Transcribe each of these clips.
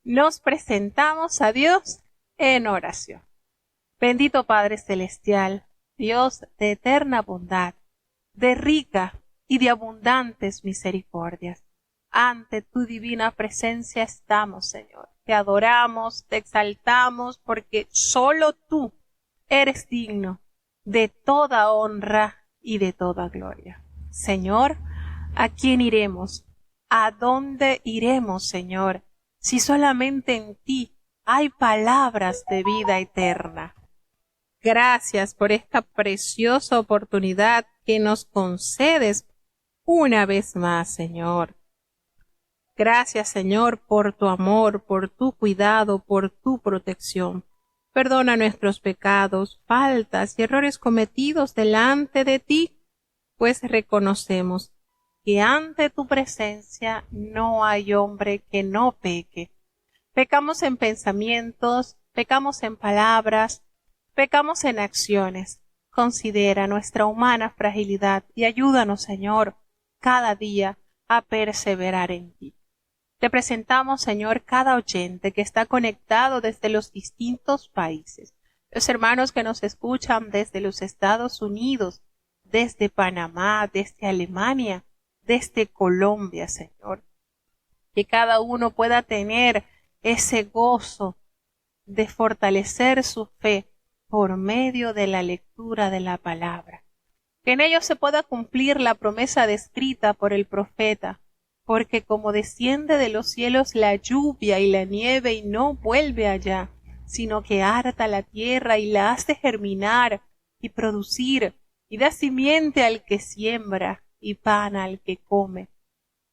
nos presentamos a Dios en oración. Bendito Padre Celestial, Dios de eterna bondad, de rica y de abundantes misericordias. Ante tu divina presencia estamos, Señor. Te adoramos, te exaltamos, porque solo tú eres digno de toda honra y de toda gloria. Señor, ¿a quién iremos? ¿A dónde iremos, Señor, si solamente en ti hay palabras de vida eterna? Gracias por esta preciosa oportunidad que nos concedes una vez más, Señor. Gracias, Señor, por tu amor, por tu cuidado, por tu protección. Perdona nuestros pecados, faltas y errores cometidos delante de ti, pues reconocemos que ante tu presencia no hay hombre que no peque. Pecamos en pensamientos, pecamos en palabras, pecamos en acciones. Considera nuestra humana fragilidad y ayúdanos, Señor, cada día a perseverar en ti. Te presentamos, Señor, cada oyente que está conectado desde los distintos países. Los hermanos que nos escuchan desde los Estados Unidos, desde Panamá, desde Alemania, desde Colombia, Señor. Que cada uno pueda tener ese gozo de fortalecer su fe por medio de la lectura de la palabra. Que en ellos se pueda cumplir la promesa descrita por el profeta, porque como desciende de los cielos la lluvia y la nieve y no vuelve allá, sino que harta la tierra y la hace germinar y producir, y da simiente al que siembra y pan al que come.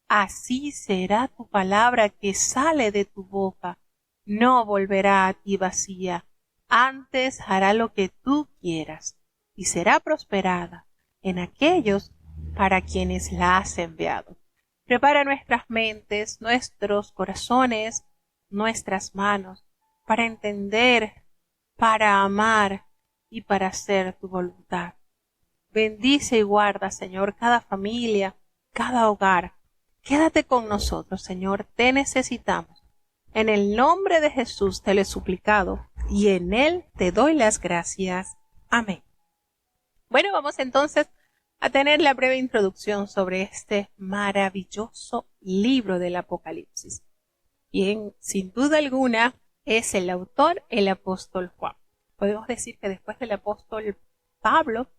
Así será tu palabra que sale de tu boca, no volverá a ti vacía, antes hará lo que tú quieras, y será prosperada en aquellos para quienes la has enviado. Prepara nuestras mentes, nuestros corazones, nuestras manos, para entender, para amar y para hacer tu voluntad. Bendice y guarda, Señor, cada familia, cada hogar. Quédate con nosotros, Señor, te necesitamos. En el nombre de Jesús te lo he suplicado y en él te doy las gracias. Amén. Bueno, vamos entonces a tener la breve introducción sobre este maravilloso libro del Apocalipsis. Quien, sin duda alguna, es el autor, el apóstol Juan. Podemos decir que después del apóstol Pablo,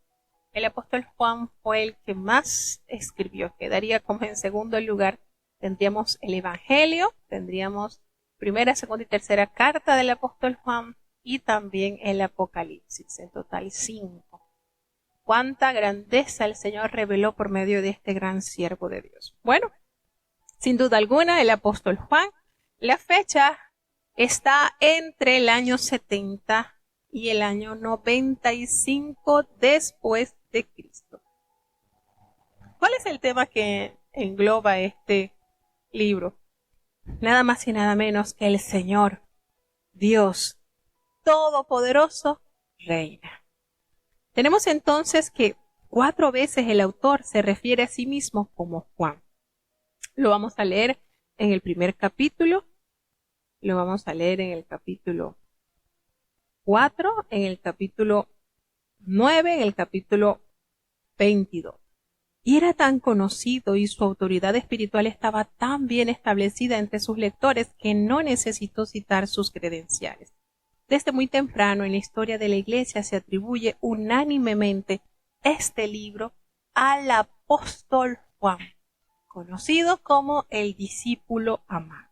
el apóstol Juan fue el que más escribió. Quedaría como en segundo lugar. Tendríamos el Evangelio, tendríamos primera, segunda y tercera carta del apóstol Juan y también el Apocalipsis, en total 5. Cuánta grandeza el Señor reveló por medio de este gran siervo de Dios. Bueno, sin duda alguna, el apóstol Juan, la fecha está entre el año 70 y el año 95 después de Cristo. ¿Cuál es el tema que engloba este libro? Nada más y nada menos que el Señor, Dios Todopoderoso, reina. Tenemos entonces que 4 veces el autor se refiere a sí mismo como Juan. Lo vamos a leer en el primer capítulo, lo vamos a leer en el capítulo 4, en el capítulo 9, en el capítulo 22. Y era tan conocido y su autoridad espiritual estaba tan bien establecida entre sus lectores que no necesitó citar sus credenciales. Desde muy temprano en la historia de la Iglesia se atribuye unánimemente este libro al apóstol Juan, conocido como el discípulo amado.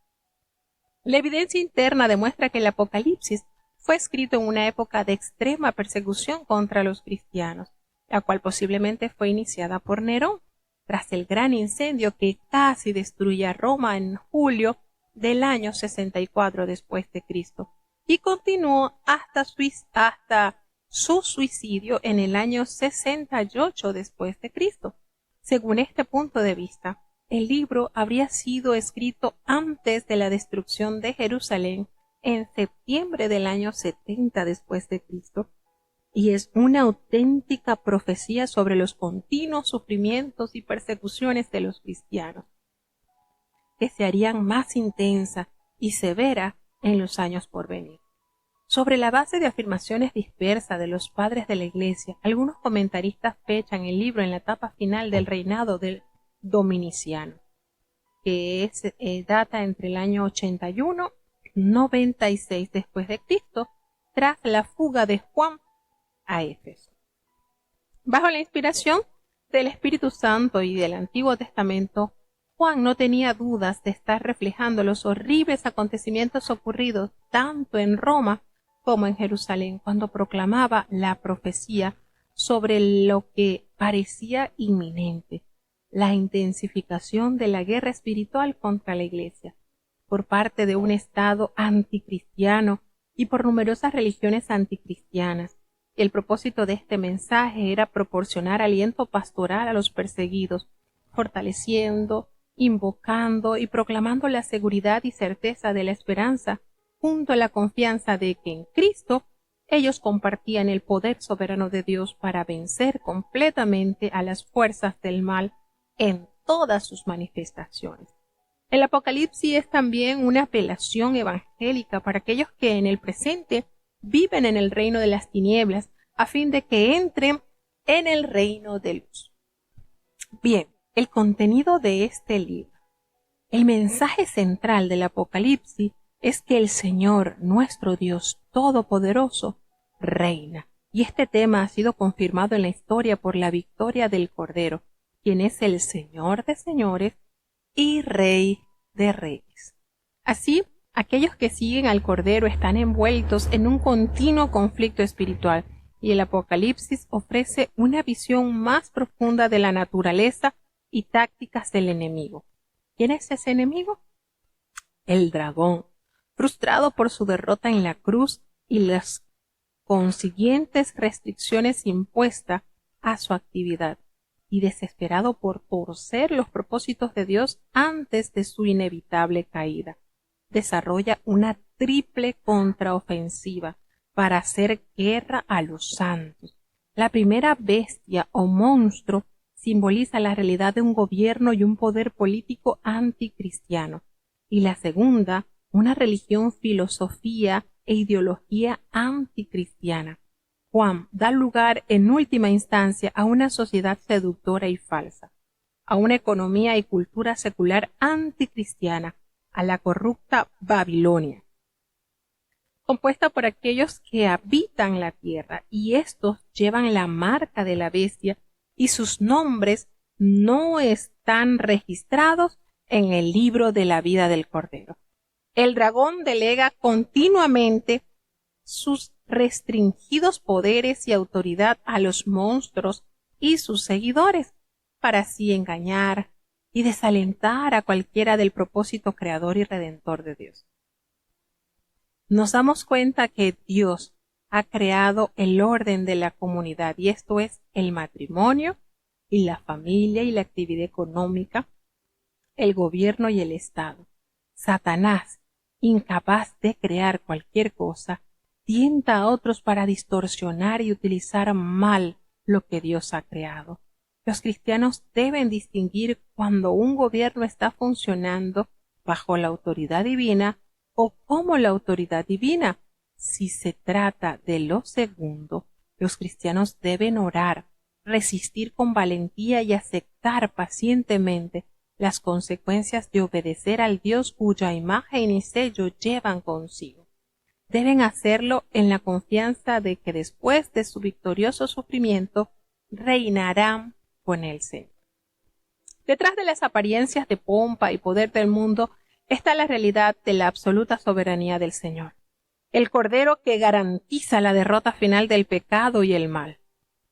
La evidencia interna demuestra que el Apocalipsis fue escrito en una época de extrema persecución contra los cristianos, la cual posiblemente fue iniciada por Nerón, tras el gran incendio que casi destruye a Roma en julio del año 64 después de Cristo. Y continuó hasta su suicidio en el año 68 después de Cristo. Según este punto de vista, el libro habría sido escrito antes de la destrucción de Jerusalén en septiembre del año 70 después de Cristo, y es una auténtica profecía sobre los continuos sufrimientos y persecuciones de los cristianos, que se harían más intensas y severa en los años por venir. Sobre la base de afirmaciones dispersas de los padres de la Iglesia, algunos comentaristas fechan el libro en la etapa final del reinado del Dominiciano, que data entre el año 81 y 96 después de Cristo, tras la fuga de Juan a Éfeso. Bajo la inspiración del Espíritu Santo y del Antiguo Testamento, Juan no tenía dudas de estar reflejando los horribles acontecimientos ocurridos tanto en Roma como en Jerusalén, cuando proclamaba la profecía sobre lo que parecía inminente, la intensificación de la guerra espiritual contra la Iglesia, por parte de un Estado anticristiano y por numerosas religiones anticristianas. El propósito de este mensaje era proporcionar aliento pastoral a los perseguidos, fortaleciendo, invocando y proclamando la seguridad y certeza de la esperanza, junto a la confianza de que en Cristo ellos compartían el poder soberano de Dios para vencer completamente a las fuerzas del mal en todas sus manifestaciones. El Apocalipsis es también una apelación evangélica para aquellos que en el presente viven en el reino de las tinieblas, a fin de que entren en el reino de luz. Bien, el contenido de este libro. El mensaje central del Apocalipsis es que el Señor, nuestro Dios Todopoderoso, reina. Y este tema ha sido confirmado en la historia por la victoria del Cordero, quien es el Señor de señores y Rey de reyes. Así, aquellos que siguen al Cordero están envueltos en un continuo conflicto espiritual, y el Apocalipsis ofrece una visión más profunda de la naturaleza y tácticas del enemigo. ¿Quién es ese enemigo? El dragón, frustrado por su derrota en la cruz y las consiguientes restricciones impuestas a su actividad, y desesperado por torcer los propósitos de Dios antes de su inevitable caída. Desarrolla una triple contraofensiva para hacer guerra a los santos. La primera bestia o monstruo simboliza la realidad de un gobierno y un poder político anticristiano, y la segunda, una religión, filosofía e ideología anticristiana. Juan da lugar en última instancia a una sociedad seductora y falsa, a una economía y cultura secular anticristiana, a la corrupta Babilonia, compuesta por aquellos que habitan la tierra, y estos llevan la marca de la bestia y sus nombres no están registrados en el libro de la vida del Cordero. El dragón delega continuamente sus restringidos poderes y autoridad a los monstruos y sus seguidores, para así engañar y desalentar a cualquiera del propósito creador y redentor de Dios. Nos damos cuenta que Dios ha creado el orden de la comunidad, y esto es el matrimonio y la familia y la actividad económica, el gobierno y el Estado. Satanás, incapaz de crear cualquier cosa, tienta a otros para distorsionar y utilizar mal lo que Dios ha creado. Los cristianos deben distinguir cuando un gobierno está funcionando bajo la autoridad divina o como la autoridad divina. Si se trata de lo segundo, los cristianos deben orar, resistir con valentía y aceptar pacientemente las consecuencias de obedecer al Dios cuya imagen y sello llevan consigo. Deben hacerlo en la confianza de que después de su victorioso sufrimiento reinarán con el Señor. Detrás de las apariencias de pompa y poder del mundo está la realidad de la absoluta soberanía del Señor, el Cordero que garantiza la derrota final del pecado y el mal.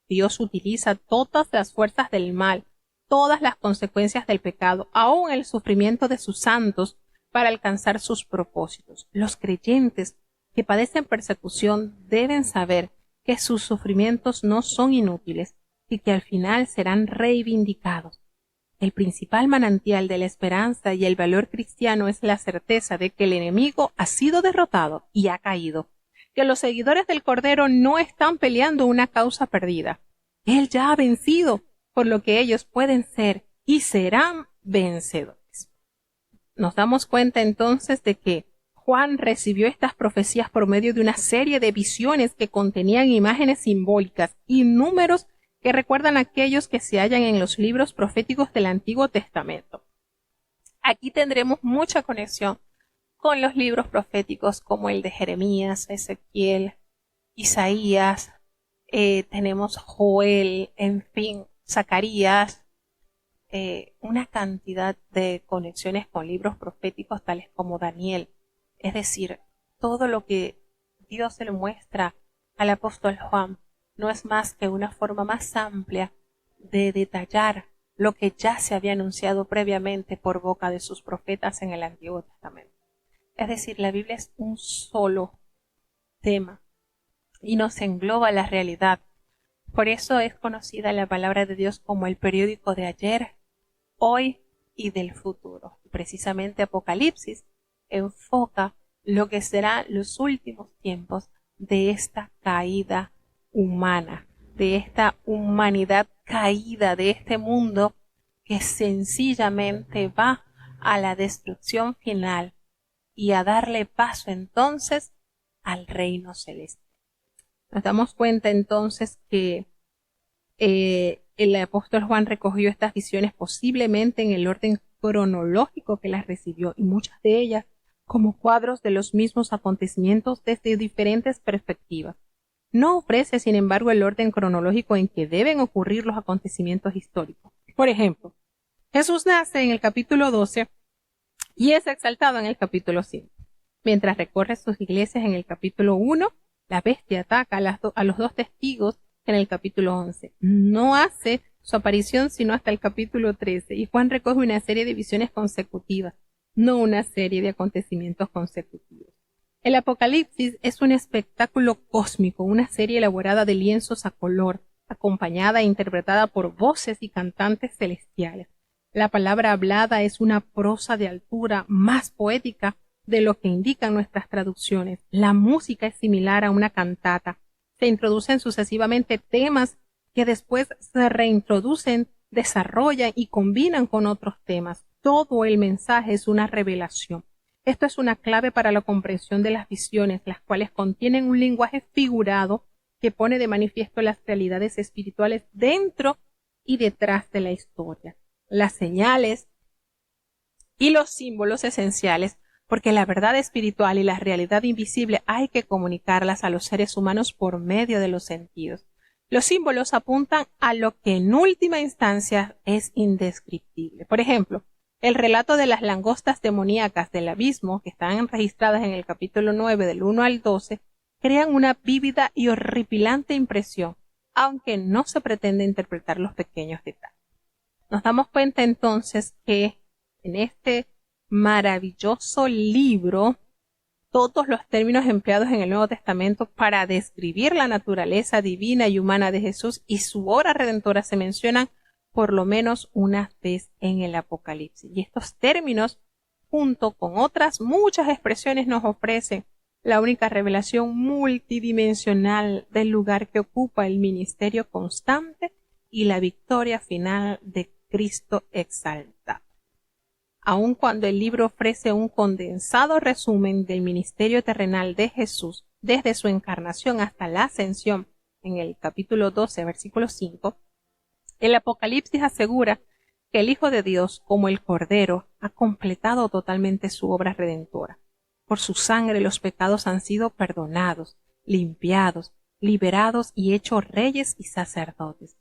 Dios utiliza todas las fuerzas del mal, todas las consecuencias del pecado, aun el sufrimiento de sus santos, para alcanzar sus propósitos. Los creyentes que padecen persecución deben saber que sus sufrimientos no son inútiles y que al final serán reivindicados. El principal manantial de la esperanza y el valor cristiano es la certeza de que el enemigo ha sido derrotado y ha caído, que los seguidores del Cordero no están peleando una causa perdida. Él ya ha vencido, por lo que ellos pueden ser y serán vencedores. Nos damos cuenta entonces de que Juan recibió estas profecías por medio de una serie de visiones que contenían imágenes simbólicas y números que recuerdan a aquellos que se hallan en los libros proféticos del Antiguo Testamento. Aquí tendremos mucha conexión con los libros proféticos como el de Jeremías, Ezequiel, Isaías, tenemos Joel, en fin, Zacarías, una cantidad de conexiones con libros proféticos tales como Daniel. Es decir, todo lo que Dios se le muestra al apóstol Juan no es más que una forma más amplia de detallar lo que ya se había anunciado previamente por boca de sus profetas en el Antiguo Testamento. Es decir, la Biblia es un solo tema y nos engloba la realidad. Por eso es conocida la palabra de Dios como el periódico de ayer, hoy y del futuro. Precisamente Apocalipsis enfoca lo que serán los últimos tiempos de esta caída humana, de esta humanidad caída, de este mundo que sencillamente va a la destrucción final y a darle paso entonces al reino celeste. Nos damos cuenta entonces que el apóstol Juan recogió estas visiones posiblemente en el orden cronológico que las recibió y muchas de ellas como cuadros de los mismos acontecimientos desde diferentes perspectivas. No ofrece, sin embargo, el orden cronológico en que deben ocurrir los acontecimientos históricos. Por ejemplo, Jesús nace en el capítulo 12 y es exaltado en el capítulo 5. Mientras recorre sus iglesias en el capítulo 1, la bestia ataca a los dos testigos en el capítulo 11. No hace su aparición sino hasta el capítulo 13 y Juan recoge una serie de visiones consecutivas, no una serie de acontecimientos consecutivos. El Apocalipsis es un espectáculo cósmico, una serie elaborada de lienzos a color, acompañada e interpretada por voces y cantantes celestiales. La palabra hablada es una prosa de altura más poética de lo que indican nuestras traducciones. La música es similar a una cantata. Se introducen sucesivamente temas que después se reintroducen, desarrollan y combinan con otros temas. Todo el mensaje es una revelación. Esto es una clave para la comprensión de las visiones, las cuales contienen un lenguaje figurado que pone de manifiesto las realidades espirituales dentro y detrás de la historia, las señales y los símbolos esenciales, porque la verdad espiritual y la realidad invisible hay que comunicarlas a los seres humanos por medio de los sentidos. Los símbolos apuntan a lo que en última instancia es indescriptible. Por ejemplo, el relato de las langostas demoníacas del abismo, que están registradas en el capítulo 9 del 1 al 12, crean una vívida y horripilante impresión, aunque no se pretende interpretar los pequeños detalles. Nos damos cuenta entonces que en este maravilloso libro, todos los términos empleados en el Nuevo Testamento para describir la naturaleza divina y humana de Jesús y su obra redentora se mencionan por lo menos una vez en el Apocalipsis. Y estos términos, junto con otras muchas expresiones, nos ofrecen la única revelación multidimensional del lugar que ocupa el ministerio constante y la victoria final de Cristo exaltado. Aun cuando el libro ofrece un condensado resumen del ministerio terrenal de Jesús desde su encarnación hasta la ascensión en el capítulo 12, versículo 5, el Apocalipsis asegura que el Hijo de Dios, como el Cordero, ha completado totalmente su obra redentora. Por su sangre los pecados han sido perdonados, limpiados, liberados y hechos reyes y sacerdotes.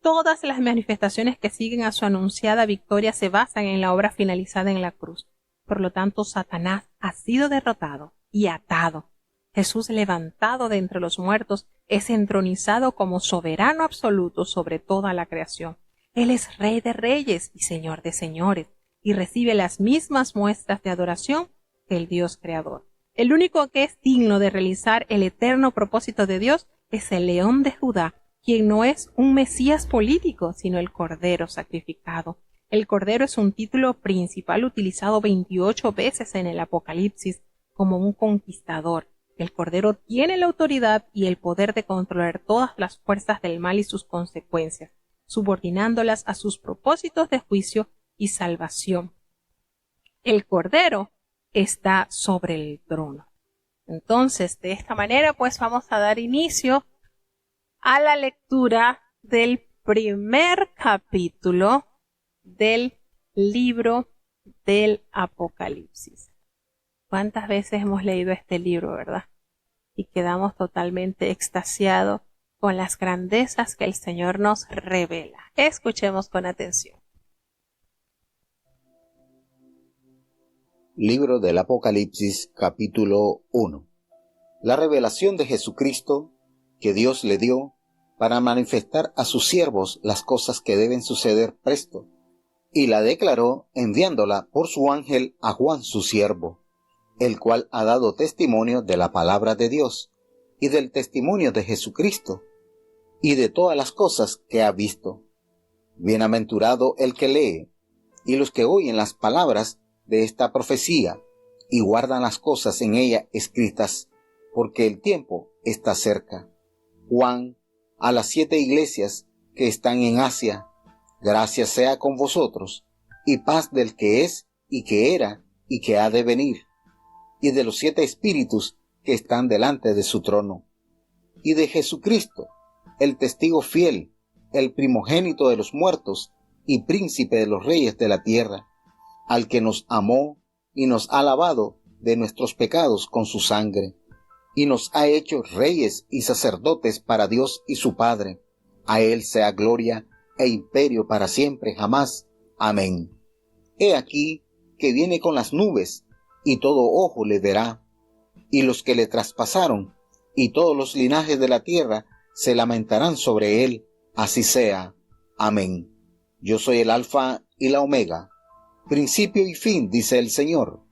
Todas las manifestaciones que siguen a su anunciada victoria se basan en la obra finalizada en la cruz. Por lo tanto, Satanás ha sido derrotado y atado. Jesús, levantado de entre los muertos, es entronizado como soberano absoluto sobre toda la creación. Él es Rey de reyes y Señor de señores, y recibe las mismas muestras de adoración que el Dios creador. El único que es digno de realizar el eterno propósito de Dios es el León de Judá, quien no es un Mesías político, sino el Cordero sacrificado. El Cordero es un título principal utilizado 28 veces en el Apocalipsis como un conquistador. El Cordero tiene la autoridad y el poder de controlar todas las fuerzas del mal y sus consecuencias, subordinándolas a sus propósitos de juicio y salvación. El Cordero está sobre el trono. Entonces, de esta manera, pues vamos a dar inicio a la lectura del primer capítulo del libro del Apocalipsis. ¿Cuántas veces hemos leído este libro, verdad? Y quedamos totalmente extasiados con las grandezas que el Señor nos revela. Escuchemos con atención. Libro del Apocalipsis, capítulo 1. La revelación de Jesucristo que Dios le dio para manifestar a sus siervos las cosas que deben suceder presto, y la declaró enviándola por su ángel a Juan su siervo, el cual ha dado testimonio de la palabra de Dios y del testimonio de Jesucristo y de todas las cosas que ha visto. Bienaventurado el que lee y los que oyen las palabras de esta profecía y guardan las cosas en ella escritas, porque el tiempo está cerca. Juan, a las 7 iglesias que están en Asia, gracia sea con vosotros, y paz del que es, y que era, y que ha de venir, y de los 7 espíritus que están delante de su trono, y de Jesucristo, el testigo fiel, el primogénito de los muertos, y príncipe de los reyes de la tierra, al que nos amó y nos ha lavado de nuestros pecados con su sangre, y nos ha hecho reyes y sacerdotes para Dios y su Padre. A él sea gloria e imperio para siempre jamás. Amén. He aquí que viene con las nubes, y todo ojo le verá, y los que le traspasaron, y todos los linajes de la tierra se lamentarán sobre él. Así sea. Amén. Yo soy el Alfa y la Omega, principio y fin, dice el Señor,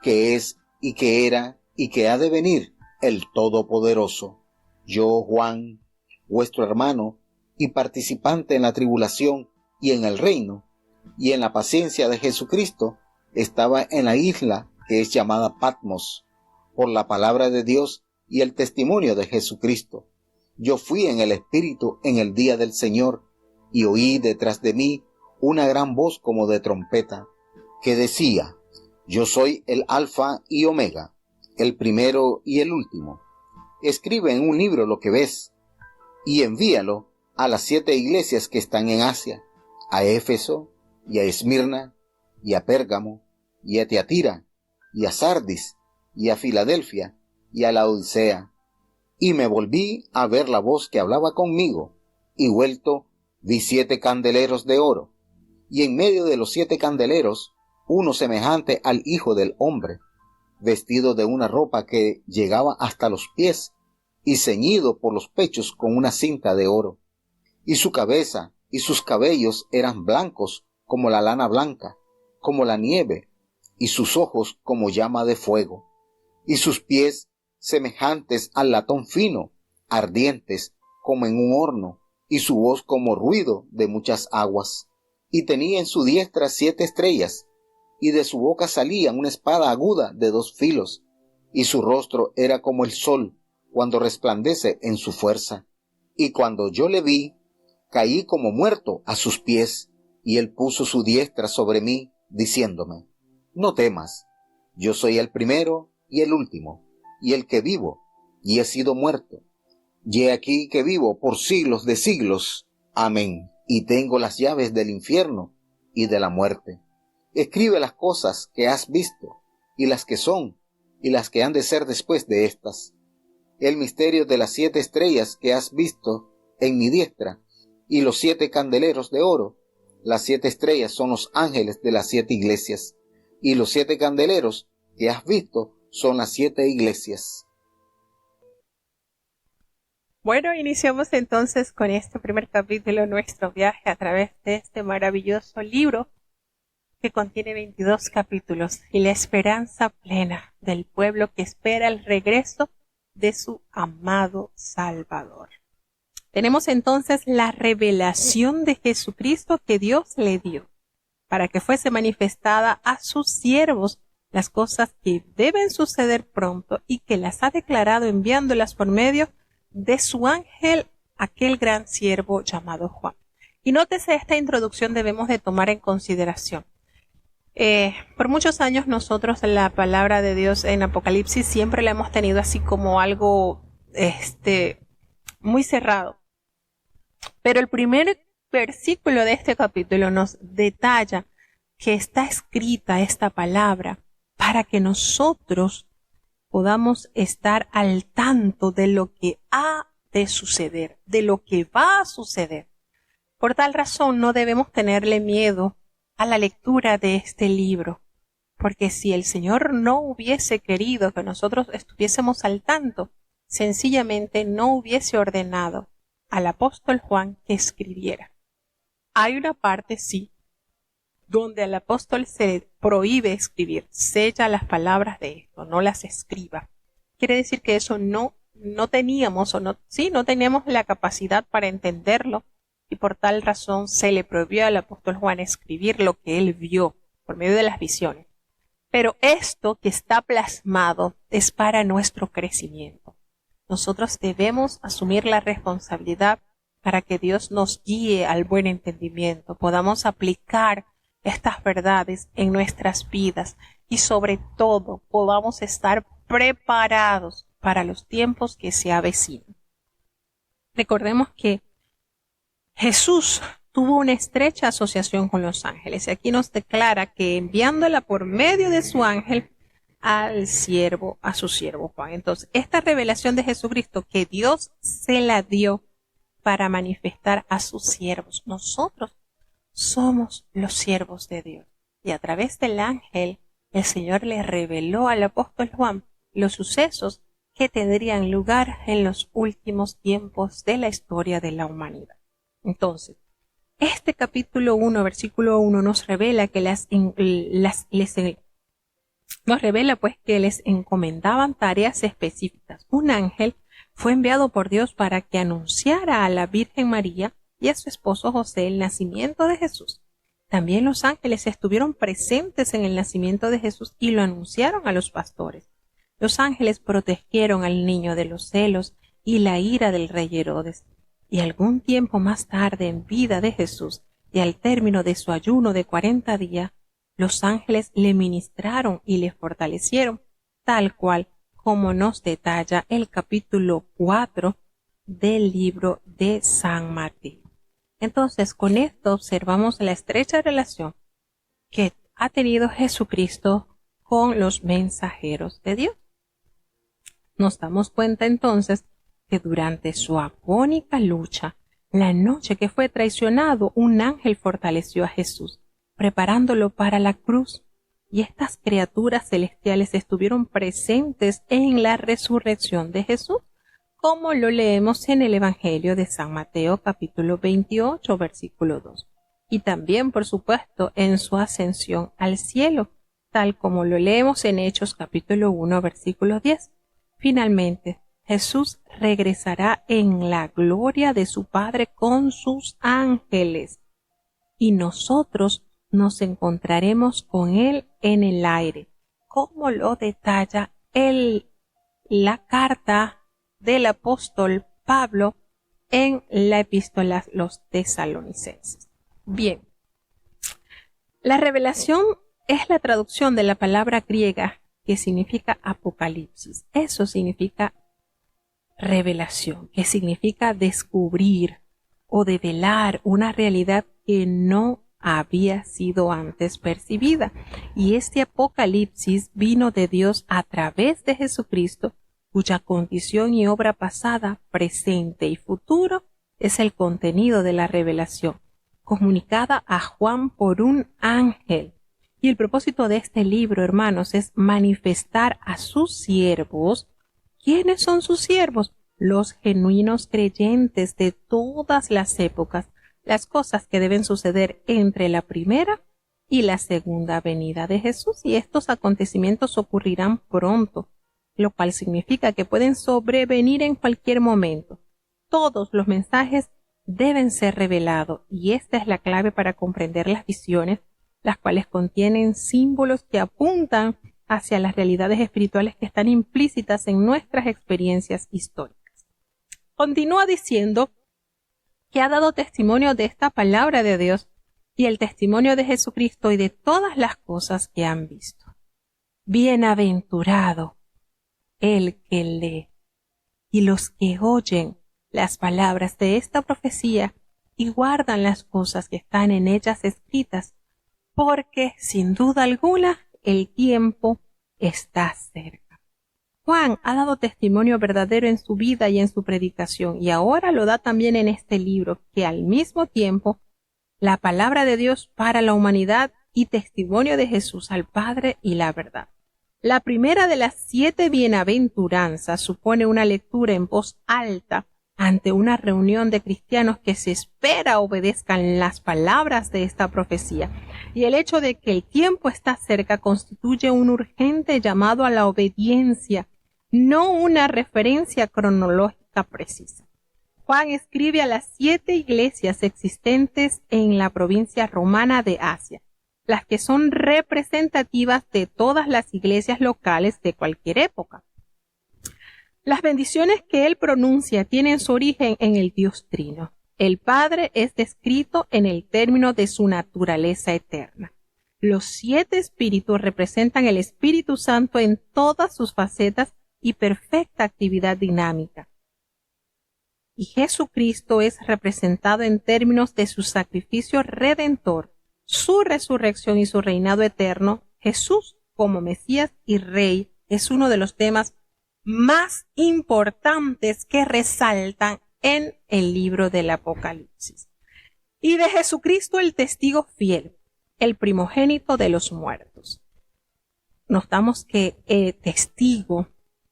que es y que era y que ha de venir, el Todopoderoso. Yo, Juan, vuestro hermano y participante en la tribulación y en el reino y en la paciencia de Jesucristo, estaba en la isla que es llamada Patmos, por la palabra de Dios y el testimonio de Jesucristo. Yo fui en el Espíritu en el día del Señor, y oí detrás de mí una gran voz como de trompeta, que decía: Yo soy el Alfa y Omega, el primero y el último. Escribe en un libro lo que ves, y envíalo a las 7 iglesias que están en Asia, a Éfeso, y a Esmirna, y a Pérgamo, y a Tiatira, y a Sardis, y a Filadelfia, y a la Odisea. Y me volví a ver la voz que hablaba conmigo, y vuelto vi 7 candeleros de oro, y en medio de los 7 candeleros, uno semejante al Hijo del Hombre, vestido de una ropa que llegaba hasta los pies, y ceñido por los pechos con una cinta de oro. Y su cabeza y sus cabellos eran blancos como la lana blanca, como la nieve, y sus ojos como llama de fuego, y sus pies semejantes al latón fino, ardientes como en un horno, y su voz como ruido de muchas aguas. Y tenía en su diestra 7 estrellas, y de su boca salía una espada aguda de 2 filos, y su rostro era como el sol cuando resplandece en su fuerza. Y cuando yo le vi, caí como muerto a sus pies, y él puso su diestra sobre mí, diciéndome: No temas, yo soy el primero y el último, y el que vivo, y he sido muerto. Y he aquí que vivo por siglos de siglos. Amén. Y tengo las llaves del infierno y de la muerte. Escribe las cosas que has visto, y las que son, y las que han de ser después de estas. El misterio de las 7 estrellas que has visto en mi diestra, y los 7 candeleros de oro. Las 7 estrellas son los ángeles de las 7 iglesias, y los 7 candeleros que has visto son las 7 iglesias. Bueno, iniciamos entonces con este primer capítulo nuestro viaje a través de este maravilloso libro que contiene 22 capítulos y la esperanza plena del pueblo que espera el regreso de su amado Salvador. Tenemos entonces la revelación de Jesucristo que Dios le dio para que fuese manifestada a sus siervos las cosas que deben suceder pronto y que las ha declarado enviándolas por medio de su ángel, aquel gran siervo llamado Juan. Y nótese, esta introducción debemos de tomar en consideración. Por muchos años nosotros la palabra de Dios en Apocalipsis siempre la hemos tenido así como algo muy cerrado. Pero el primer versículo de este capítulo nos detalla que está escrita esta palabra para que nosotros podamos estar al tanto de lo que ha de suceder, de lo que va a suceder. Por tal razón no debemos tenerle miedo a la lectura de este libro, porque si el Señor no hubiese querido que nosotros estuviésemos al tanto, sencillamente no hubiese ordenado al apóstol Juan que escribiera. Hay una parte, sí, donde al apóstol se le prohíbe escribir, sella las palabras de esto, no las escriba. Quiere decir que eso no teníamos no teníamos la capacidad para entenderlo, y por tal razón se le prohibió al apóstol Juan escribir lo que él vio por medio de las visiones. Pero esto que está plasmado es para nuestro crecimiento. Nosotros debemos asumir la responsabilidad para que Dios nos guíe al buen entendimiento, podamos aplicar estas verdades en nuestras vidas y sobre todo podamos estar preparados para los tiempos que se avecinan. Recordemos que Jesús tuvo una estrecha asociación con los ángeles y aquí nos declara que enviándola por medio de su ángel a su siervo Juan. Entonces, esta revelación de Jesucristo que Dios se la dio para manifestar a sus siervos. Nosotros somos los siervos de Dios. Y a través del ángel, el Señor le reveló al apóstol Juan los sucesos que tendrían lugar en los últimos tiempos de la historia de la humanidad. Entonces, este capítulo 1, versículo 1 nos revela que que les encomendaban tareas específicas. Un ángel fue enviado por Dios para que anunciara a la Virgen María y a su esposo José el nacimiento de Jesús. También los ángeles estuvieron presentes en el nacimiento de Jesús y lo anunciaron a los pastores. Los ángeles protegieron al niño de los celos y la ira del rey Herodes. Y algún tiempo más tarde, en vida de Jesús y al término de su ayuno de 40 días, los ángeles le ministraron y le fortalecieron, tal cual como nos detalla el capítulo 4 del libro de San Mateo. Entonces, con esto observamos la estrecha relación que ha tenido Jesucristo con los mensajeros de Dios. Nos damos cuenta entonces que durante su agónica lucha, la noche que fue traicionado, un ángel fortaleció a Jesús, preparándolo para la cruz, y estas criaturas celestiales estuvieron presentes en la resurrección de Jesús, como lo leemos en el Evangelio de San Mateo capítulo 28, versículo 2, y también, por supuesto, en su ascensión al cielo, tal como lo leemos en Hechos capítulo 1, versículo 10. Finalmente, Jesús regresará en la gloria de su Padre con sus ángeles, y nosotros nos encontraremos con Él en el aire, como lo detalla la carta del apóstol Pablo en la epístola a los Tesalonicenses. Bien, la revelación es la traducción de la palabra griega que significa Apocalipsis. Eso significa revelación, que significa descubrir o develar una realidad que no había sido antes percibida. Y este Apocalipsis vino de Dios a través de Jesucristo, cuya condición y obra pasada, presente y futuro es el contenido de la revelación, comunicada a Juan por un ángel. Y el propósito de este libro, hermanos, es manifestar a sus siervos. ¿Quiénes son sus siervos? Los genuinos creyentes de todas las épocas, las cosas que deben suceder entre la primera y la segunda venida de Jesús. Y estos acontecimientos ocurrirán pronto, lo cual significa que pueden sobrevenir en cualquier momento. Todos los mensajes deben ser revelados, y esta es la clave para comprender las visiones, las cuales contienen símbolos que apuntan hacia las realidades espirituales que están implícitas en nuestras experiencias históricas. Continúa diciendo que ha dado testimonio de esta palabra de Dios y el testimonio de Jesucristo y de todas las cosas que han visto. Bienaventurado el que lee y los que oyen las palabras de esta profecía y guardan las cosas que están en ellas escritas, porque sin duda alguna el tiempo está cerca. Juan ha dado testimonio verdadero en su vida y en su predicación, y ahora lo da también en este libro, que al mismo tiempo la palabra de Dios para la humanidad y testimonio de Jesús al Padre y la verdad. La primera de las 7 bienaventuranzas supone una lectura en voz alta ante una reunión de cristianos que se espera obedezcan las palabras de esta profecía, y el hecho de que el tiempo está cerca constituye un urgente llamado a la obediencia, no una referencia cronológica precisa. Juan escribe a las 7 iglesias existentes en la provincia romana de Asia, las que son representativas de todas las iglesias locales de cualquier época. Las bendiciones que él pronuncia tienen su origen en el Dios Trino. El Padre es descrito en el término de su naturaleza eterna. Los 7 espíritus representan el Espíritu Santo en todas sus facetas y perfecta actividad dinámica. Y Jesucristo es representado en términos de su sacrificio redentor, su resurrección y su reinado eterno. Jesús, como Mesías y Rey, es uno de los temas más importantes que resaltan en el libro del Apocalipsis. Y de Jesucristo el testigo fiel, el primogénito de los muertos. Notamos que testigo,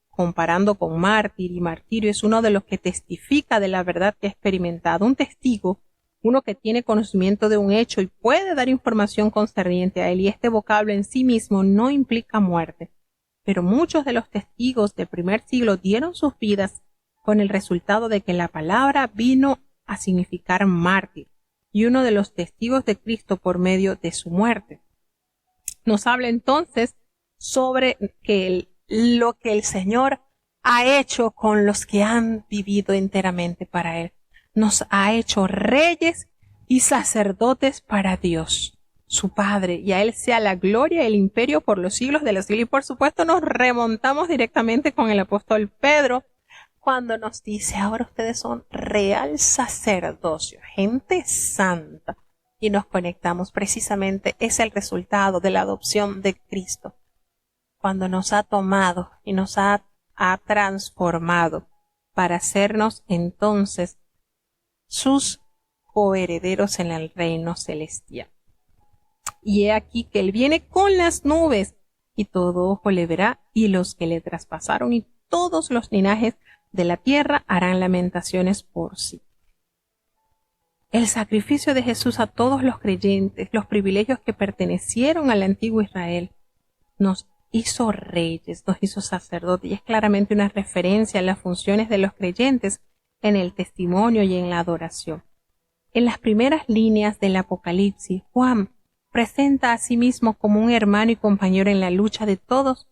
comparando con mártir y martirio, es uno de los que testifica de la verdad que ha experimentado. Un testigo, uno que tiene conocimiento de un hecho y puede dar información concerniente a él, y este vocablo en sí mismo no implica muerte. Pero muchos de los testigos del primer siglo dieron sus vidas con el resultado de que la palabra vino a significar mártir, y uno de los testigos de Cristo por medio de su muerte. Nos habla entonces sobre lo que el Señor ha hecho con los que han vivido enteramente para Él. Nos ha hecho reyes y sacerdotes para Dios, su Padre, y a Él sea la gloria y el imperio por los siglos de los siglos. Y por supuesto nos remontamos directamente con el apóstol Pedro, cuando nos dice: ahora ustedes son real sacerdocio, gente santa. Y nos conectamos precisamente, es el resultado de la adopción de Cristo, cuando nos ha tomado y nos ha transformado para hacernos entonces sus coherederos en el reino celestial. Y he aquí que Él viene con las nubes, y todo ojo le verá, y los que le traspasaron, y todos los linajes de la tierra harán lamentaciones por sí. El sacrificio de Jesús a todos los creyentes, los privilegios que pertenecieron al antiguo Israel, nos hizo reyes, nos hizo sacerdotes, y es claramente una referencia a las funciones de los creyentes en el testimonio y en la adoración. En las primeras líneas del Apocalipsis, Juan presenta a sí mismo como un hermano y compañero en la lucha de todos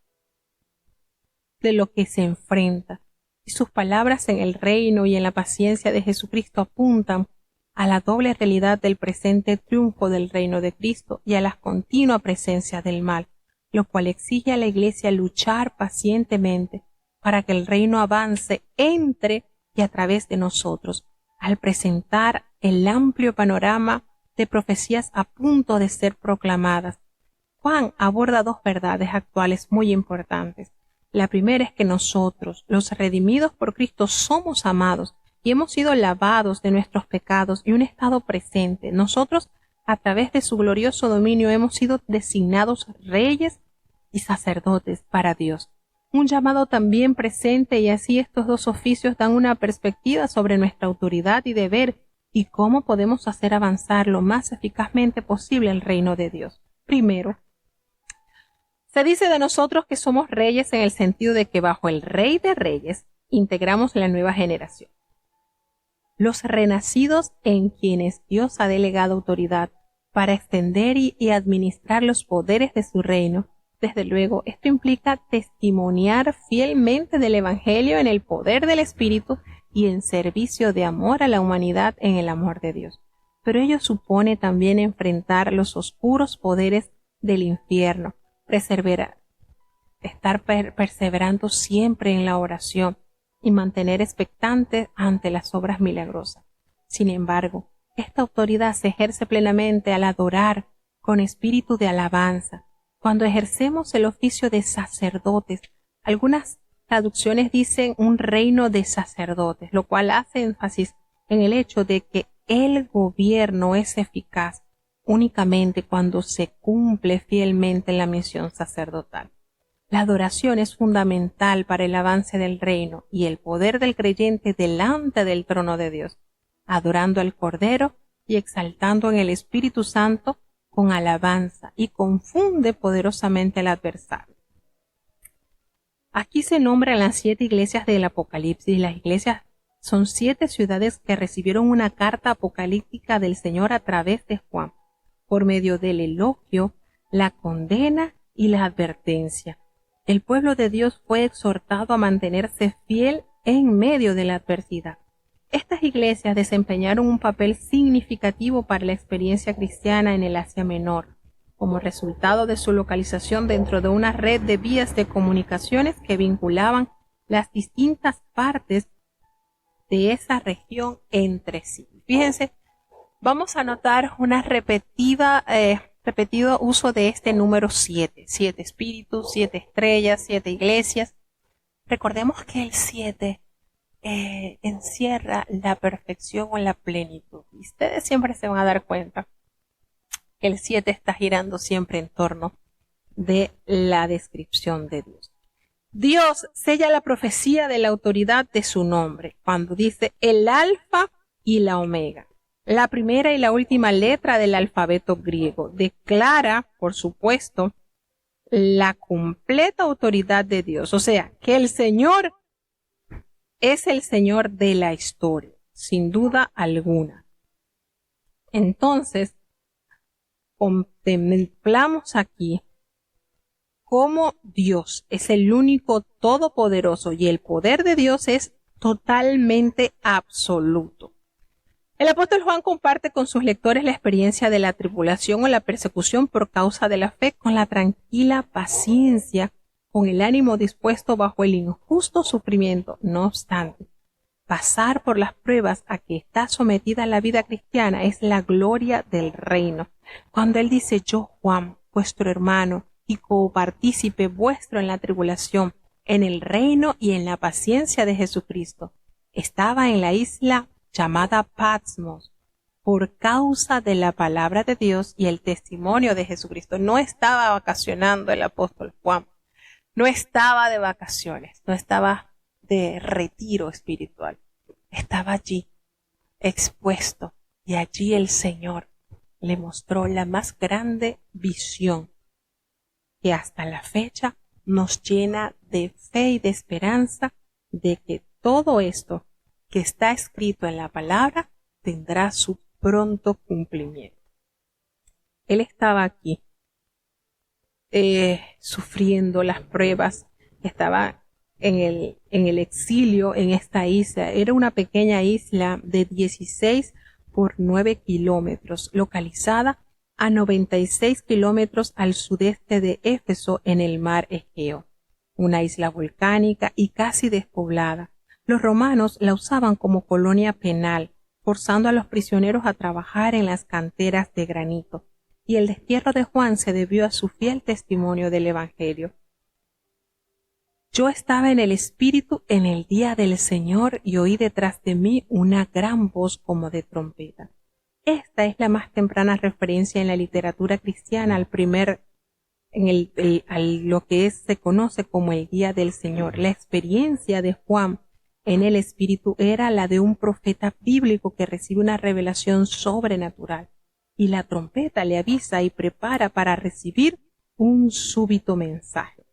de lo que se enfrenta, y sus palabras en el reino y en la paciencia de Jesucristo apuntan a la doble realidad del presente triunfo del reino de Cristo y a la continua presencia del mal, lo cual exige a la Iglesia luchar pacientemente para que el reino avance entre y a través de nosotros, al presentar el amplio panorama de profecías a punto de ser proclamadas. Juan aborda 2 verdades actuales muy importantes. La primera es que nosotros, los redimidos por Cristo, somos amados y hemos sido lavados de nuestros pecados y un estado presente. Nosotros, a través de su glorioso dominio, hemos sido designados reyes y sacerdotes para Dios. Un llamado también presente, y así estos 2 oficios dan una perspectiva sobre nuestra autoridad y deber y cómo podemos hacer avanzar lo más eficazmente posible el reino de Dios. Primero, se dice de nosotros que somos reyes en el sentido de que bajo el Rey de Reyes integramos la nueva generación. Los renacidos en quienes Dios ha delegado autoridad para extender y administrar los poderes de su reino. Desde luego, esto implica testimoniar fielmente del Evangelio en el poder del Espíritu y en servicio de amor a la humanidad en el amor de Dios. pero ello supone también enfrentar los oscuros poderes del infierno, estar perseverando siempre en la oración y mantener expectantes ante las obras milagrosas. Sin embargo, esta autoridad se ejerce plenamente al adorar con espíritu de alabanza, cuando ejercemos el oficio de sacerdotes. Algunas traducciones dicen un reino de sacerdotes, lo cual hace énfasis en el hecho de que el gobierno es eficaz únicamente cuando se cumple fielmente la misión sacerdotal. La adoración es fundamental para el avance del reino y el poder del creyente delante del trono de Dios, adorando al Cordero y exaltando en el Espíritu Santo con alabanza, y confunde poderosamente al adversario. Aquí se nombran las 7 iglesias del Apocalipsis. Las iglesias son 7 ciudades que recibieron una carta apocalíptica del Señor a través de Juan, por medio del elogio, la condena y la advertencia. El pueblo de Dios fue exhortado a mantenerse fiel en medio de la adversidad. Estas iglesias desempeñaron un papel significativo para la experiencia cristiana en el Asia Menor, como resultado de su localización dentro de una red de vías de comunicaciones que vinculaban las distintas partes de esa región entre sí. Fíjense, vamos a notar una repetido uso de este número 7. 7 espíritus, 7 estrellas, 7 iglesias. Recordemos que el 7 encierra la perfección o la plenitud. Y ustedes siempre se van a dar cuenta que el 7 está girando siempre en torno de la descripción de Dios. Dios sella la profecía de la autoridad de su nombre cuando dice el alfa y la omega, la primera y la última letra del alfabeto griego. Declara, por supuesto, la completa autoridad de Dios, o sea, que el Señor es el Señor de la historia, sin duda alguna. Entonces, contemplamos aquí cómo Dios es el único todopoderoso y el poder de Dios es totalmente absoluto. El apóstol Juan comparte con sus lectores la experiencia de la tribulación o la persecución por causa de la fe con la tranquila paciencia, con el ánimo dispuesto bajo el injusto sufrimiento. No obstante, pasar por las pruebas a que está sometida la vida cristiana es la gloria del reino. Cuando él dice, yo, Juan, vuestro hermano y copartícipe vuestro en la tribulación, en el reino y en la paciencia de Jesucristo, estaba en la isla llamada Patmos por causa de la palabra de Dios y el testimonio de Jesucristo. No estaba vacacionando el apóstol Juan, no estaba de vacaciones, no estaba de retiro espiritual, estaba allí expuesto, y allí el Señor le mostró la más grande visión que hasta la fecha nos llena de fe y de esperanza de que todo esto que está escrito en la palabra tendrá su pronto cumplimiento. Él estaba aquí sufriendo las pruebas, estaba en el exilio en esta isla. Era una pequeña isla de 16 por 9 kilómetros, localizada a 96 kilómetros al sudeste de Éfeso en el mar Egeo, una isla volcánica y casi despoblada. Los romanos la usaban como colonia penal, forzando a los prisioneros a trabajar en las canteras de granito, y el destierro de Juan se debió a su fiel testimonio del Evangelio. Yo estaba en el Espíritu en el día del Señor y oí detrás de mí una gran voz como de trompeta. Esta es la más temprana referencia en la literatura cristiana a lo que se conoce como el día del Señor. La experiencia de Juan en el Espíritu era la de un profeta bíblico que recibe una revelación sobrenatural, y la trompeta le avisa y prepara para recibir un súbito mensaje.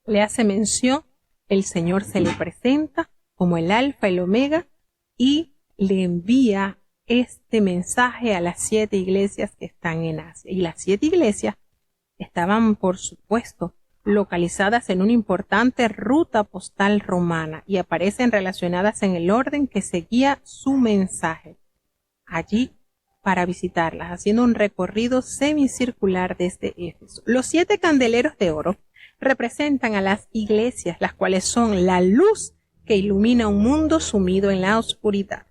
Le hace mención, el Señor se le presenta como el Alfa y el Omega y le envía este mensaje a las 7 iglesias que están en Asia. Y las 7 iglesias estaban, por supuesto, localizadas en una importante ruta postal romana y aparecen relacionadas en el orden que seguía su mensaje. Allí para visitarlas, haciendo un recorrido semicircular desde Éfeso. Los 7 candeleros de oro representan a las iglesias, las cuales son la luz que ilumina un mundo sumido en la oscuridad.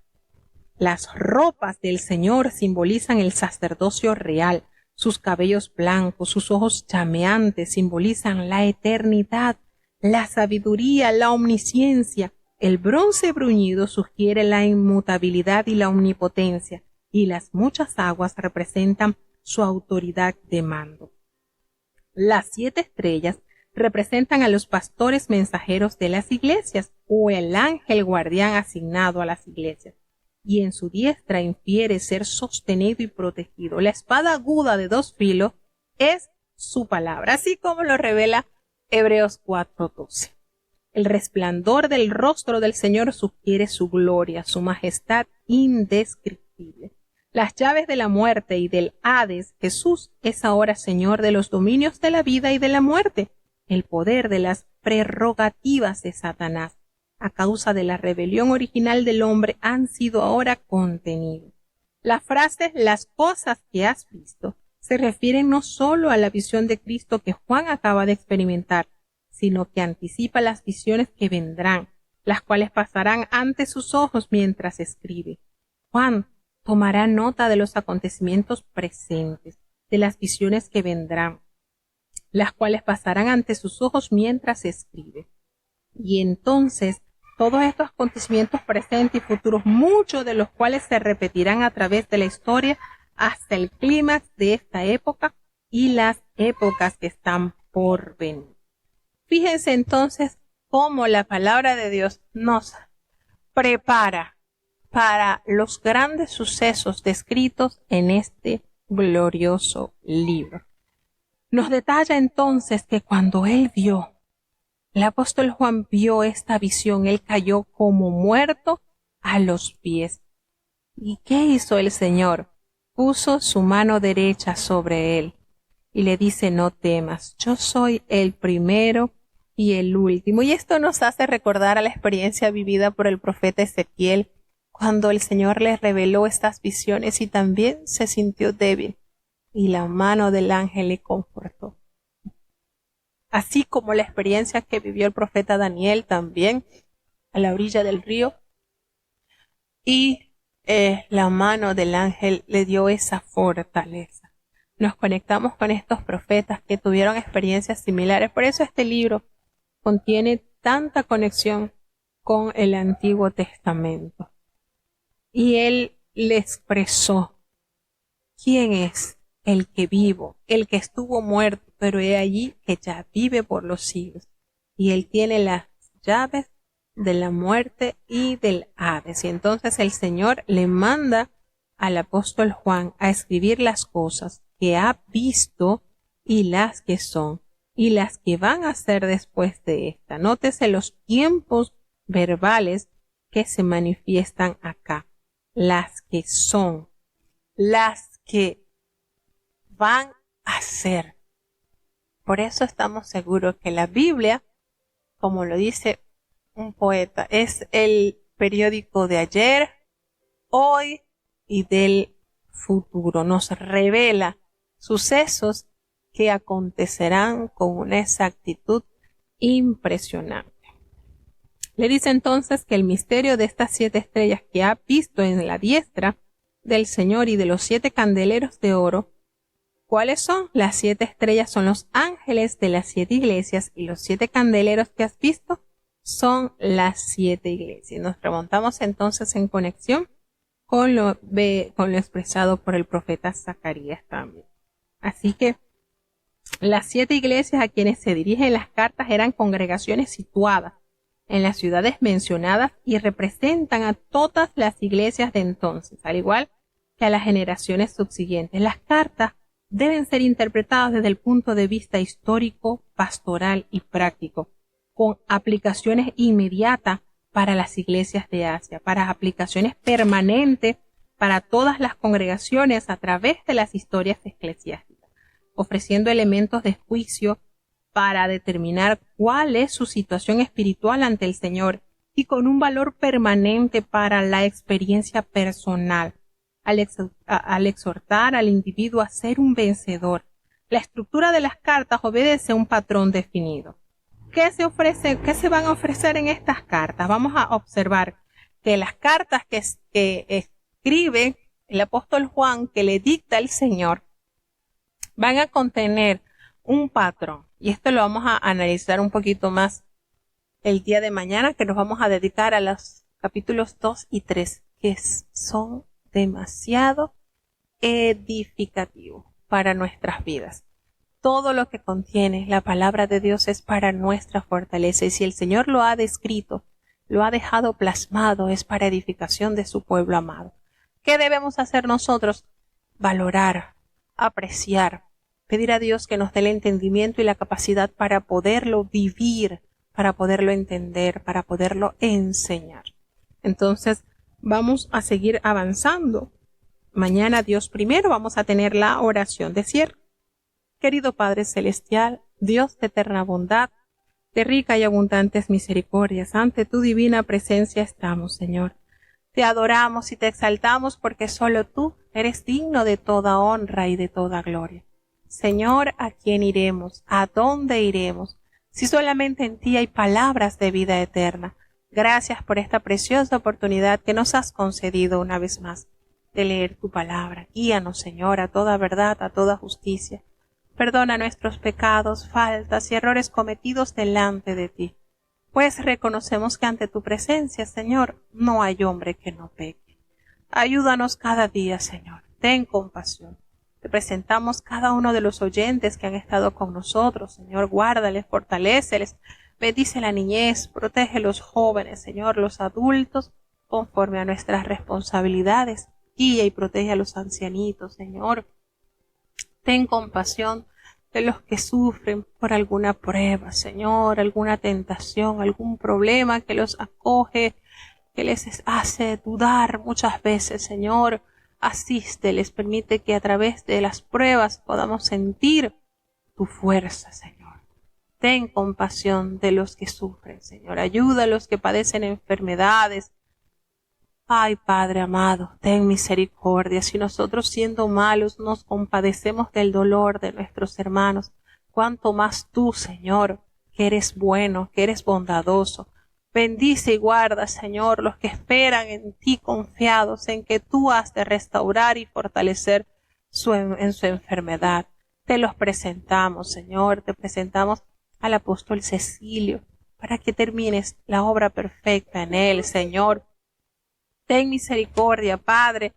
Las ropas del Señor simbolizan el sacerdocio real. Sus cabellos blancos, sus ojos llameantes simbolizan la eternidad, la sabiduría, la omnisciencia. El bronce bruñido sugiere la inmutabilidad y la omnipotencia, y las muchas aguas representan su autoridad de mando. Las 7 estrellas representan a los pastores mensajeros de las iglesias, o el ángel guardián asignado a las iglesias, y en su diestra infiere ser sostenido y protegido. La espada aguda de 2 filos es su palabra, así como lo revela Hebreos 4:12. El resplandor del rostro del Señor sugiere su gloria, su majestad indescriptible. Las llaves de la muerte y del Hades, Jesús es ahora Señor de los dominios de la vida y de la muerte, el poder de las prerrogativas de Satanás, a causa de la rebelión original del hombre, han sido ahora contenidos. La frase "las cosas que has visto" se refiere no solo a la visión de Cristo que Juan acaba de experimentar, sino que anticipa las visiones que vendrán, las cuales pasarán ante sus ojos mientras escribe. Juan tomará nota de los acontecimientos presentes, de las visiones que vendrán, las cuales pasarán ante sus ojos mientras escribe. Y entonces, todos estos acontecimientos presentes y futuros, muchos de los cuales se repetirán a través de la historia hasta el clímax de esta época y las épocas que están por venir. Fíjense entonces cómo la palabra de Dios nos prepara para los grandes sucesos descritos en este glorioso libro. Nos detalla entonces que cuando el apóstol Juan vio esta visión, él cayó como muerto a los pies. ¿Y qué hizo el Señor? Puso su mano derecha sobre él y le dice: no temas, yo soy el primero y el último. Y esto nos hace recordar a la experiencia vivida por el profeta Ezequiel, cuando el Señor le reveló estas visiones y también se sintió débil, y la mano del ángel le confortó. Así como la experiencia que vivió el profeta Daniel también a la orilla del río, y la mano del ángel le dio esa fortaleza. Nos conectamos con estos profetas que tuvieron experiencias similares. Por eso este libro contiene tanta conexión con el Antiguo Testamento. Y él le expresó quién es el que vivo, el que estuvo muerto, pero he allí que ya vive por los siglos. Y él tiene las llaves de la muerte y del Hades. Y entonces el Señor le manda al apóstol Juan a escribir las cosas que ha visto y las que son y las que van a ser después de esta. Nótese los tiempos verbales que se manifiestan acá. Las que son, las que van a ser. Por eso estamos seguros que la Biblia, como lo dice un poeta, es el periódico de ayer, hoy y del futuro. Nos revela sucesos que acontecerán con una exactitud impresionante. Le dice entonces que el misterio de estas 7 estrellas que ha visto en la diestra del Señor y de los 7 candeleros de oro, ¿cuáles son? Las 7 estrellas son los ángeles de las 7 iglesias y los 7 candeleros que has visto son las 7 iglesias. Nos remontamos entonces en conexión con lo expresado por el profeta Zacarías también. Así que las 7 iglesias a quienes se dirigen las cartas eran congregaciones situadas en las ciudades mencionadas y representan a todas las iglesias de entonces, al igual que a las generaciones subsiguientes. Las cartas deben ser interpretadas desde el punto de vista histórico, pastoral y práctico, con aplicaciones inmediatas para las iglesias de Asia, para aplicaciones permanentes para todas las congregaciones a través de las historias eclesiásticas, ofreciendo elementos de juicio para determinar cuál es su situación espiritual ante el Señor y con un valor permanente para la experiencia personal, al exhortar al individuo a ser un vencedor. La estructura de las cartas obedece a un patrón definido. ¿Qué se van a ofrecer en estas cartas? Vamos a observar que las cartas que escribe el apóstol Juan, que le dicta el Señor, van a contener un patrón. Y esto lo vamos a analizar un poquito más el día de mañana, que nos vamos a dedicar a los capítulos 2 y 3, que son demasiado edificativos para nuestras vidas. Todo lo que contiene la palabra de Dios es para nuestra fortaleza, y si el Señor lo ha descrito, lo ha dejado plasmado, es para edificación de su pueblo amado. ¿Qué debemos hacer nosotros? Valorar, apreciar, pedir a Dios que nos dé el entendimiento y la capacidad para poderlo vivir, para poderlo entender, para poderlo enseñar. Entonces, vamos a seguir avanzando. Mañana, Dios primero, vamos a tener la oración de cierre. Querido Padre Celestial, Dios de eterna bondad, de rica y abundantes misericordias, ante tu divina presencia estamos, Señor. Te adoramos y te exaltamos porque solo tú eres digno de toda honra y de toda gloria. Señor, ¿a quién iremos? ¿A dónde iremos? Si solamente en ti hay palabras de vida eterna. Gracias por esta preciosa oportunidad que nos has concedido una vez más de leer tu palabra. Guíanos, Señor, a toda verdad, a toda justicia. Perdona nuestros pecados, faltas y errores cometidos delante de ti, pues reconocemos que ante tu presencia, Señor, no hay hombre que no peque. Ayúdanos cada día, Señor. Ten compasión. Te presentamos cada uno de los oyentes que han estado con nosotros, Señor. Guárdales, fortaléceles, bendice la niñez, protege los jóvenes, Señor, los adultos, conforme a nuestras responsabilidades. Guía y protege a los ancianitos, Señor. Ten compasión de los que sufren por alguna prueba, Señor, alguna tentación, algún problema que los acoge, que les hace dudar muchas veces, Señor. Asísteles, permite que a través de las pruebas podamos sentir tu fuerza, Señor. Ten compasión de los que sufren, Señor. Ayuda a los que padecen enfermedades. Ay, Padre amado, ten misericordia. Si nosotros siendo malos nos compadecemos del dolor de nuestros hermanos, cuánto más tú, Señor, que eres bueno, que eres bondadoso. Bendice y guarda, Señor, los que esperan en ti confiados en que tú has de restaurar y fortalecer en su enfermedad. Te los presentamos, Señor, te presentamos al apóstol Cecilio, para que termines la obra perfecta en él, Señor. Ten misericordia, Padre,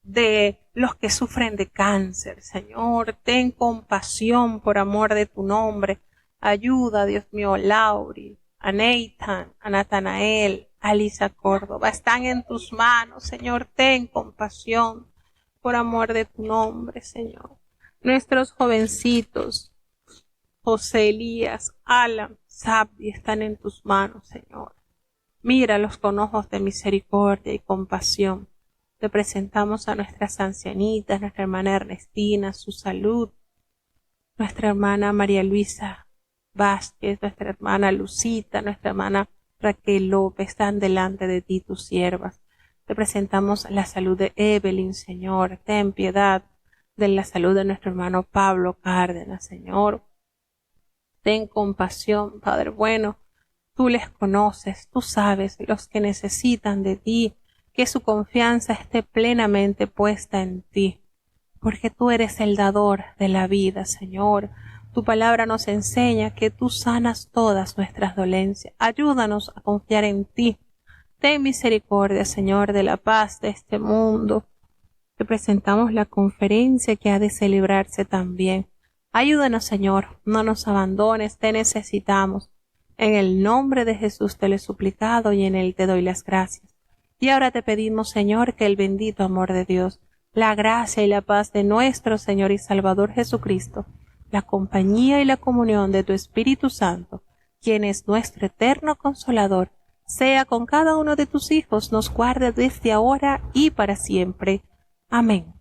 de los que sufren de cáncer, Señor. Ten compasión por amor de tu nombre. Ayuda, Dios mío, a Lauri, a Nathan, a Natanael, a Lisa Córdoba. Están en tus manos, Señor. Ten compasión por amor de tu nombre, Señor. Nuestros jovencitos, José Elías, Alan, Sabdi, están en tus manos, Señor. Míralos con ojos de misericordia y compasión. Te presentamos a nuestras ancianitas, nuestra hermana Ernestina, su salud, nuestra hermana María Luisa Vázquez, nuestra hermana Lucita, nuestra hermana Raquel López, están delante de ti tus siervas. Te presentamos la salud de Evelyn, Señor. Ten piedad de la salud de nuestro hermano Pablo Cárdenas, Señor. Ten compasión, Padre bueno. Tú les conoces, tú sabes los que necesitan de ti, que su confianza esté plenamente puesta en ti, porque tú eres el dador de la vida, Señor. Tu palabra nos enseña que tú sanas todas nuestras dolencias. Ayúdanos a confiar en ti. Ten misericordia, Señor, de la paz de este mundo. Te presentamos la conferencia que ha de celebrarse también. Ayúdanos, Señor, no nos abandones, te necesitamos. En el nombre de Jesús te lo he suplicado y en él te doy las gracias. Y ahora te pedimos, Señor, que el bendito amor de Dios, la gracia y la paz de nuestro Señor y Salvador Jesucristo, la compañía y la comunión de tu Espíritu Santo, quien es nuestro eterno Consolador, sea con cada uno de tus hijos, nos guarde desde ahora y para siempre. Amén.